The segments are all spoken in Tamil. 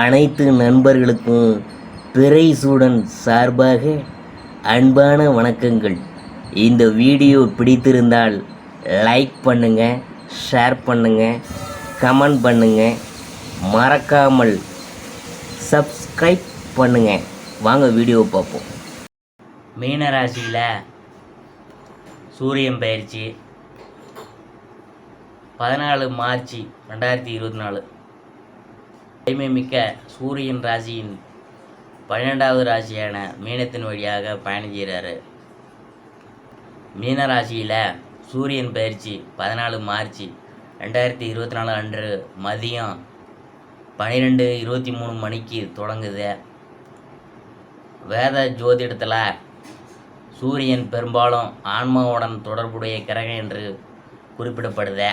அனைத்து நண்பர்களுக்கும் பிறைசூடன் சார்பாக அன்பான வணக்கங்கள். இந்த வீடியோ பிடித்திருந்தால் லைக் பண்ணுங்கள், ஷேர் பண்ணுங்கள், கமெண்ட் பண்ணுங்கள், மறக்காமல் சப்ஸ்கிரைப் பண்ணுங்கள். வாங்க வீடியோ பார்ப்போம். மீனராசியில் சூரியன் பயிற்சி 14 மார்ச் 2024. வலிமை மிக்க சூரியன் ராசியின் 12வது ராசியான மீனத்தின் வழியாக பயணிக்கிறார். மீன ராசியில் சூரியன் பயிற்சி 14 மார்ச் 2024 அன்று மதியம் 12:23 மணிக்கு தொடங்குது. வேத ஜோதிடத்தில் சூரியன் பெரும்பாலும் ஆன்மாவுடன் தொடர்புடைய கிரகம் என்று குறிப்பிடப்படுது.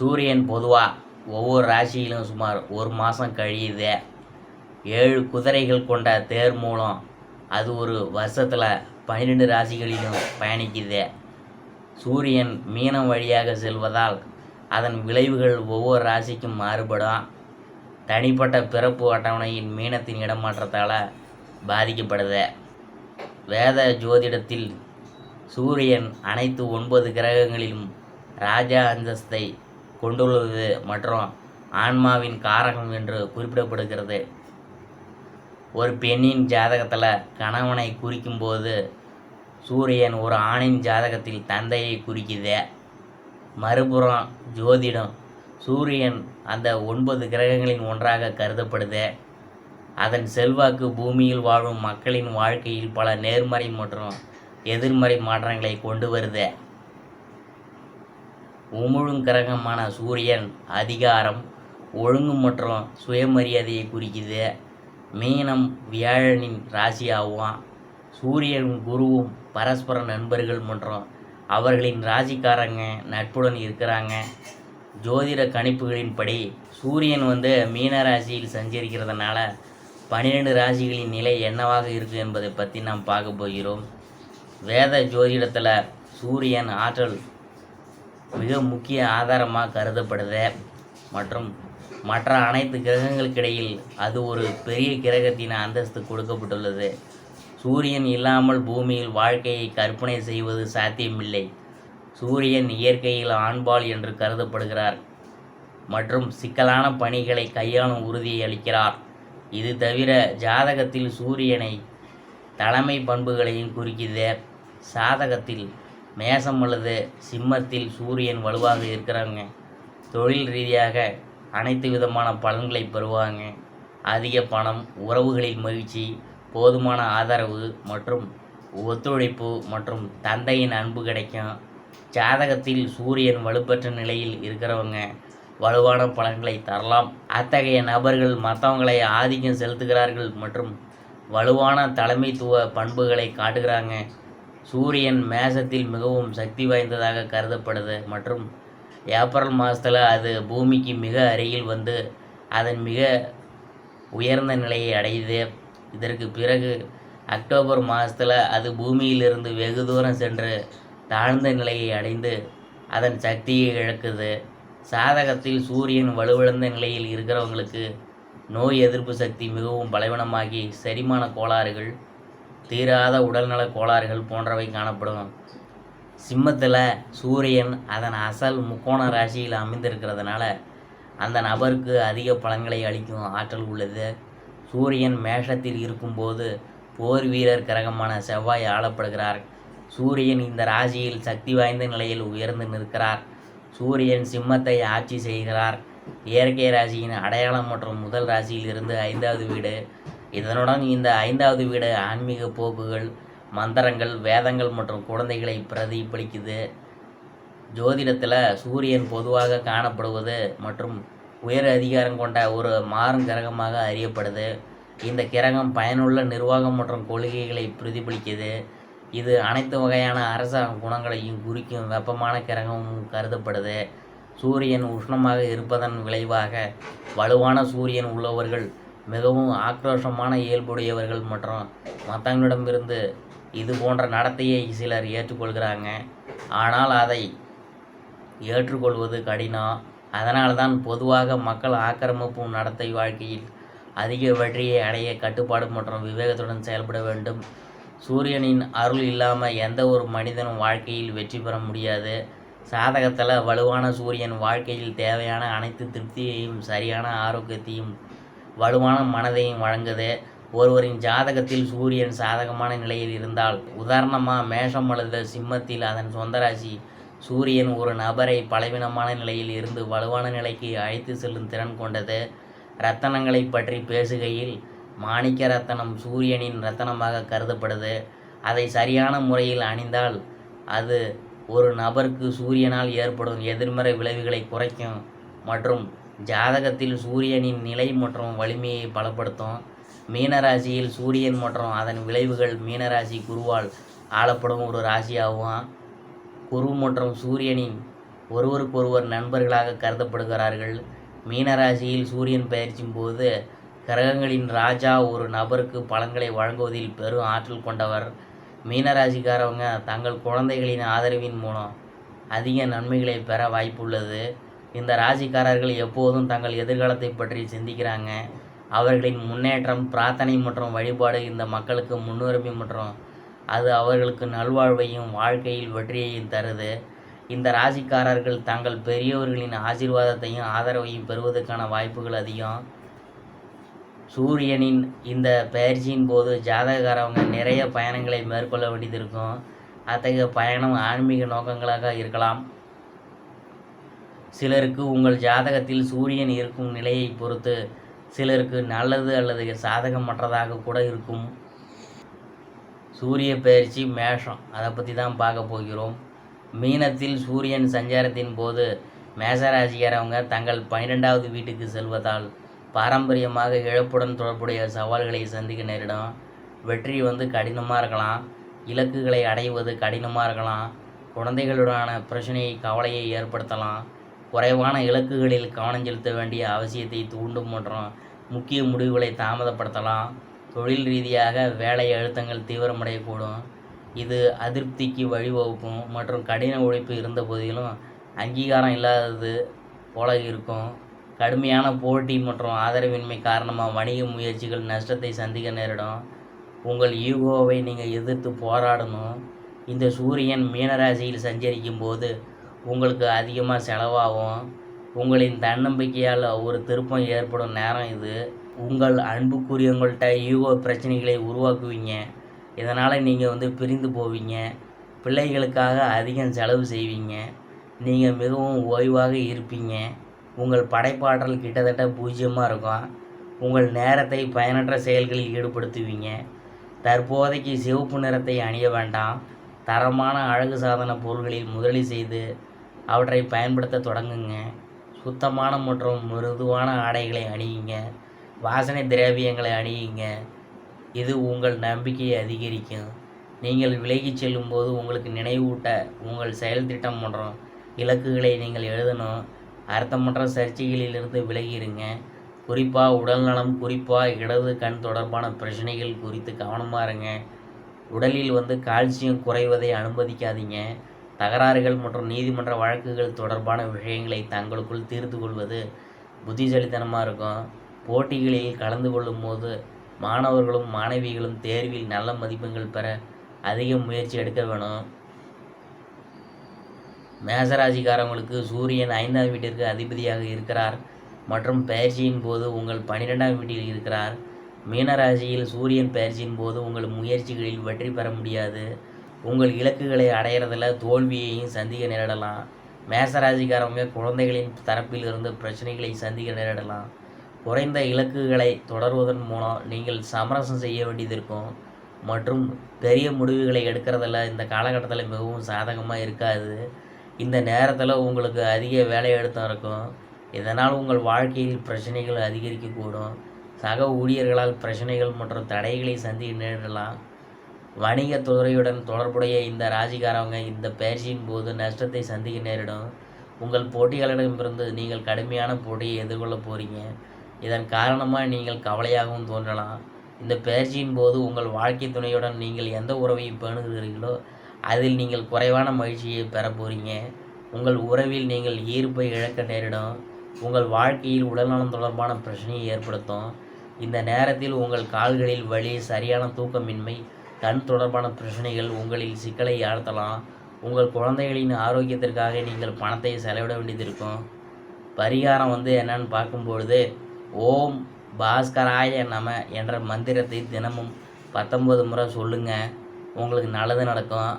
சூரியன் பொதுவாக ஒவ்வொரு ராசியிலும் சுமார் ஒரு மாதம் கழியுது. 7 குதிரைகள் கொண்ட தேர் மூலம் அது ஒரு வருஷத்தில் 12 ராசிகளிலும் பயணிக்குது. சூரியன் மீனம் வழியாக செல்வதால் அதன் விளைவுகள் ஒவ்வொரு ராசிக்கும் மாறுபடும். தனிப்பட்ட பிறப்பு அட்டவணையின் மீனத்தின் இடமாற்றத்தால் பாதிக்கப்படுது. வேத ஜோதிடத்தில் சூரியன் அனைத்து 9 கிரகங்களிலும் ராஜா அந்தஸ்தை கொண்டுள்ளது மற்றும் ஆன்மாவின் காரகம் என்று குறிப்பிடப்படுகிறது. ஒரு பெண்ணின் ஜாதகத்தில் கணவனை குறிக்கும்போது சூரியன் ஒரு ஆணின் ஜாதகத்தில் தந்தையை குறிக்குது. மறுபுறம் ஜோதிடம் சூரியன் அந்த 9 கிரகங்களின் ஒன்றாக கருதப்படுது. அதன் செல்வாக்கு பூமியில் வாழும் மக்களின் வாழ்க்கையில் பல நேர்மறை மற்றும் எதிர்மறை மாற்றங்களை கொண்டு வருது. உமிழும் கிரகமான சூரியன் அதிகாரம், ஒழுங்கு மற்றும் சுயமரியாதையை குறிக்குது. மீனம் வியாழனின் ராசியாகும். சூரியனும் குருவும் பரஸ்பர நண்பர்கள் மற்றும் அவர்களின் ராசிக்காரங்க நட்புடன் இருக்கிறாங்க. ஜோதிட கணிப்புகளின்படி சூரியன் மீன ராசியில் சஞ்சரிக்கிறதுனால 12 ராசிகளின் நிலை என்னவாக இருக்குது என்பதை பற்றி நாம் பார்க்க போகிறோம். வேத ஜோதிடத்தில் சூரியன் ஆற்றல் மிக முக்கிய ஆதாரமாக கருதப்படுது மற்றும் மற்ற அனைத்து கிரகங்களுக்கிடையில் அது ஒரு பெரிய கிரகத்தின் அந்தஸ்து கொடுக்கப்பட்டுள்ளது. சூரியன் இல்லாமல் பூமியில் வாழ்க்கையை கற்பனை செய்வது சாத்தியமில்லை. சூரியன் இயற்கையில் ஆண்பால் என்று கருதப்படுகிறார் மற்றும் சிக்கலான பணிகளை கையாளும் உறுதியை அளிக்கிறார். இது தவிர ஜாதகத்தில் சூரியனை தலைமை பண்புகளையும் குறிக்குது. சாதகத்தில் மேசம் அல்லது சிம்மத்தில் சூரியன் வலுவாக இருக்கிறாங்க. தொழில் ரீதியாக அனைத்து விதமான பலன்களை பெறுவாங்க. அதிக பணம், உறவுகளில் மகிழ்ச்சி, போதுமான ஆதரவு மற்றும் ஒத்துழைப்பு மற்றும் தந்தையின் அன்பு கிடைக்கும். ஜாதகத்தில் சூரியன் வலுப்பெற்ற நிலையில் இருக்கிறவங்க வலுவான பலன்களை தரலாம். அத்தகைய நபர்கள் மற்றவங்களை ஆதிக்கம் செலுத்துகிறார்கள் மற்றும் வலுவான தலைமைத்துவ பண்புகளை காட்டுகிறாங்க. சூரியன் மேசத்தில் மிகவும் சக்தி வாய்ந்ததாக கருதப்படுது மற்றும் ஏப்ரல் மாதத்தில் அது பூமிக்கு மிக அருகில் அதன் மிக உயர்ந்த நிலையை அடையுது. இதற்கு பிறகு அக்டோபர் மாதத்தில் அது பூமியிலிருந்து வெகு தூரம் சென்று தாழ்ந்த நிலையை அடைந்து அதன் சக்தியை இழக்குது. சாதகத்தில் சூரியன் வலுவிழந்த நிலையில் இருக்கிறவங்களுக்கு நோய் எதிர்ப்பு சக்தி மிகவும் பலவீனமாகி செரிமான கோளாறுகள், தீராத உடல்நல கோளாறுகள் போன்றவை காணப்படும். சிம்மத்தில் சூரியன் அதன் அசல் முக்கோண ராசியில் அமைந்திருக்கிறதுனால அந்த நபருக்கு அதிக பலன்களை அளிக்கும் ஆற்றல் உள்ளது. சூரியன் மேஷத்தில் இருக்கும்போது போர் வீரர் கிரகமான செவ்வாய் ஆளப்படுகிறார். சூரியன் இந்த ராசியில் சக்தி வாய்ந்த நிலையில் உயர்ந்து நிற்கிறார். சூரியன் சிம்மத்தை ஆட்சி செய்கிறார். இயற்கை ராசியின் அடையாளம் மற்றும் முதல் ராசியில் இருந்து 5வது வீடு. இதனுடன் இந்த 5வது வீடு ஆன்மீக போக்குகள், மந்திரங்கள், வேதங்கள் மற்றும் குழந்தைகளை பிரதிபலிக்குது. ஜோதிடத்தில் சூரியன் பொதுவாக காணப்படுவது மற்றும் உயர் அதிகாரம் கொண்ட ஒரு மாறும் கிரகமாக அறியப்படுது. இந்த கிரகம் பயனுள்ள நிர்வாகம் மற்றும் கொள்கைகளை பிரதிபலிக்குது. இது அனைத்து வகையான அரசாங்க குணங்களையும் குறிக்கும் வெப்பமான கிரகமும் கருதப்படுது. சூரியன் உஷ்ணமாக இருப்பதன் விளைவாக வலுவான சூரியன் உள்ளவர்கள் மிகவும் ஆக்ரோஷமான இயல்புடையவர்கள் மற்றும் மற்றவங்களிடமிருந்து இது போன்ற நடத்தையை சிலர் ஏற்றுக்கொள்கிறாங்க. ஆனால் அதை ஏற்றுக்கொள்வது கடினம். அதனால்தான் பொதுவாக மக்கள் ஆக்கிரமிப்பு நடத்தை வாழ்க்கையில் அதிக வெற்றியை அடைய கட்டுப்பாடு மற்றும் விவேகத்துடன் செயல்பட வேண்டும். சூரியனின் அருள் இல்லாமல் எந்த ஒரு மனிதனும் வாழ்க்கையில் வெற்றி பெற முடியாது. சாதகத்தில் வலுவான சூரியன் வாழ்க்கையில் தேவையான அனைத்து திருப்தியையும் சரியான ஆரோக்கியத்தையும் வலுவான மனதையும் வழங்குது. ஒருவரின் ஜாதகத்தில் சூரியன் சாதகமான நிலையில் இருந்தால், உதாரணமாக மேஷம் அல்லது சிம்மத்தில் அதன் சொந்த ராசி, சூரியன் ஒரு நபரை பலவீனமான நிலையில் இருந்து வலுவான நிலைக்கு அழைத்து செல்லும் திறன் கொண்டது. இரத்தனங்களை பற்றி பேசுகையில் மாணிக்க ரத்தனம் சூரியனின் இரத்தனமாக கருதப்படுது. அதை சரியான முறையில் அணிந்தால் அது ஒரு நபருக்கு சூரியனால் ஏற்படும் எதிர்மறை விளைவுகளை குறைக்கும் மற்றும் ஜாதகத்தில் சூரியனின் நிலை மற்றும் வலிமையை பலப்படுத்தும். மீனராசியில் சூரியன் மற்றும் அதன் விளைவுகள் மீனராசி குருவால் ஆளப்படும் ஒரு ராசியாகும். குரு மற்றும் சூரியனின் ஒருவருக்கொருவர் நண்பர்களாக கருதப்படுகிறார்கள். மீனராசியில் சூரியன் பயிற்சியும் போது கிரகங்களின் ராஜா ஒரு நபருக்கு பலன்களை வழங்குவதில் பெரும் ஆற்றல் கொண்டவர். மீனராசிக்காரவங்க தங்கள் குழந்தைகளின் ஆதரவின் மூலம் அதிக நன்மைகளை பெற வாய்ப்புள்ளது. இந்த ராசிக்காரர்கள் எப்போதும் தங்கள் எதிர்காலத்தை பற்றி சிந்திக்கிறாங்க. அவர்களின் முன்னேற்றம், பிரார்த்தனை மற்றும் வழிபாடு இந்த மக்களுக்கு முன்னுரிமை மற்றும் அது அவர்களுக்கு நல்வாழ்வையும் வாழ்க்கையில் வெற்றியையும் தருது. இந்த ராசிக்காரர்கள் தங்கள் பெரியவர்களின் ஆசீர்வாதத்தையும் ஆதரவையும் பெறுவதற்கான வாய்ப்புகள் அதிகம். சூரியனின் இந்த பயிற்சியின் போது ஜாதகக்காரவங்க நிறைய பயணங்களை மேற்கொள்ள வேண்டியது இருக்கும். அத்தகைய பயணம் ஆன்மீக நோக்கங்களாக இருக்கலாம். சிலருக்கு உங்கள் ஜாதகத்தில் சூரியன் இருக்கும் நிலையை பொறுத்து சிலருக்கு நல்லது அல்லது சாதகமற்றதாக கூட இருக்கும். சூரிய பயிற்சி மேஷம், அதை பற்றி தான் பார்க்க போகிறோம். மீனத்தில் சூரியன் சஞ்சாரத்தின் போது மேசராசிக்காரவங்க தங்கள் 12வது வீட்டுக்கு செல்வதால் பாரம்பரியமாக இழப்புடன் தொடர்புடைய சவால்களை சந்திக்க நேரிடும். வெற்றி கடினமாக இருக்கலாம். இலக்குகளை அடைவது கடினமாக இருக்கலாம். குழந்தைகளுடனான பிரச்சனையை கவலையை ஏற்படுத்தலாம். குறைவான இலக்குகளில் கவனம் செலுத்த வேண்டிய அவசியத்தை தூண்டும் மற்றும் முக்கிய முடிவுகளை தாமதப்படுத்தலாம். தொழில் ரீதியாக வேலை அழுத்தங்கள் தீவிரமடையக்கூடும். இது அதிருப்திக்கு வழிவகுக்கும் மற்றும் கடின உழைப்பு இருந்த போதிலும் அங்கீகாரம் இல்லாதது போல இருக்கும். கடுமையான போட்டி மற்றும் ஆதரவின்மை காரணமாக வணிக முயற்சிகள் நஷ்டத்தை சந்திக்க நேரிடும். உங்கள் ஈகோவை நீங்கள் எதிர்த்து போராடணும். இந்த சூரியன் மீனராசியில் சஞ்சரிக்கும் போது உங்களுக்கு அதிகமாக செலவாகும். உங்களின் தன்னம்பிக்கையால் ஒரு திருப்பம் ஏற்படும் நேரம் இது. உங்கள் அன்புக்குரியவங்கள்ட்ட ஈகோ பிரச்சனைகளை உருவாக்குவீங்க. இதனால் நீங்கள் பிரிந்து போவீங்க. பிள்ளைகளுக்காக அதிகம் செலவு செய்வீங்க. நீங்கள் மிகவும் ஓய்வாக இருப்பீங்க. உங்கள் படைப்பாற்றல் கிட்டத்தட்ட பூஜ்ஜியமாக இருக்கும். உங்கள் நேரத்தை பயனற்ற செயல்களில் ஈடுபடுத்துவீங்க. தற்போதைக்கு சிவப்பு நிறத்தை அணிய வேண்டாம். தரமான அழகு சாதன பொருட்களில் முதலீடு செய்து அவற்றை பயன்படுத்த தொடங்குங்க. சுத்தமான மற்றும் மிருதுவான ஆடைகளை அணியுங்க. வாசனை திரவியங்களை அணியுங்க. இது உங்கள் நம்பிக்கையை அதிகரிக்கும். நீங்கள் விலகிச் செல்லும்போது உங்களுக்கு நினைவூட்ட உங்கள் செயல் திட்டம் மற்றும் இலக்குகளை நீங்கள் எழுதணும். அர்த்தமற்ற சர்ச்சைகளிலிருந்து விலகிருங்க. குறிப்பாக உடல்நலம், குறிப்பாக இடது கண் தொடர்பான பிரச்சனைகள் குறித்து கவனமாக இருங்க. உடலில் கால்சியம் குறைவதை அனுமதிக்காதீங்க. தகராறுகள் மற்றும் நீதிமன்ற வழக்குகள் தொடர்பான விஷயங்களை தங்களுக்குள் தீர்த்து கொள்வது புத்திசாலித்தனமாக இருக்கும். போட்டிகளில் கலந்து கொள்ளும் போது மாணவர்களும் மாணவிகளும் தேர்வில் நல்ல மதிப்பெண்கள் பெற அதிக முயற்சி எடுக்க வேணும். மேசராசிக்காரங்களுக்கு சூரியன் 5ஆம் வீட்டிற்கு அதிபதியாக இருக்கிறார் மற்றும் பயிற்சியின் போது உங்கள் 12ஆம் வீட்டில் இருக்கிறார். மீனராசியில் சூரியன் பயிற்சியின் போது உங்கள் முயற்சிகளில் வெற்றி பெற முடியாது. உங்கள் இலக்குகளை அடையிறதில் தோல்வியையும் சந்திக்க நேரிடலாம். மேசராசிக்காரவங்க குழந்தைகளின் தரப்பில் இருந்து பிரச்சனைகளை சந்திக்க நேரிடலாம். குறைந்த இலக்குகளை தொடர்வதன் மூலம் நீங்கள் சமரசம் செய்ய வேண்டியது இருக்கும் மற்றும் பெரிய முடிவுகளை எடுக்கிறதில் இந்த காலகட்டத்தில் மிகவும் சாதகமாக இருக்காது. இந்த நேரத்தில் உங்களுக்கு அதிக வேலை அழுத்தம் இருக்கும். இதனால் உங்கள் வாழ்க்கையில் பிரச்சனைகள் அதிகரிக்கக்கூடும். சக ஊழியர்களால் பிரச்சனைகள் மற்றும் தடைகளை சந்திக்க நேரிடலாம். வணிகத்துறையுடன் தொடர்புடைய இந்த ராசிக்காரவங்க இந்த பயிற்சியின் போது நஷ்டத்தை சந்திக்க நேரிடும். உங்கள் போட்டியாளரிடமிருந்து நீங்கள் கடுமையான போட்டியை எதிர்கொள்ள போகிறீங்க. இதன் காரணமாக நீங்கள் கவலையாகவும் தோன்றலாம். இந்த பயிற்சியின் போது உங்கள் வாழ்க்கை துணையுடன் நீங்கள் எந்த உறவையும் பேணுகிறீர்களோ அதில் நீங்கள் குறைவான மகிழ்ச்சியை பெற போகிறீங்க. உங்கள் உறவில் நீங்கள் ஈர்ப்பை இழக்க நேரிடும். உங்கள் வாழ்க்கையில் உடல்நலம் தொடர்பான பிரச்சனையை ஏற்படுத்தும். இந்த நேரத்தில் உங்கள் கால்களில் வலி, சரியான தூக்கமின்மை, கண் தொடர்பான பிரச்சனைகள் உங்களில் சிக்கலை ஏற்படுத்தலாம். உங்கள் குழந்தைகளின் ஆரோக்கியத்திற்காக நீங்கள் பணத்தை செலவிட வேண்டியது இருக்கும். பரிகாரம் என்னன்னு பார்க்கும்பொழுது, ஓம் பாஸ்கராய நம என்ற மந்திரத்தை தினமும் 19 முறை சொல்லுங்கள். உங்களுக்கு நல்லது நடக்கும்.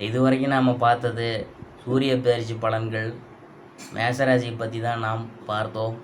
இதுவரைக்கும் நாம் பார்த்தது சூரிய பெயர்ச்சி பலன்கள், மேசராசியை பற்றி தான் நாம் பார்த்தோம்.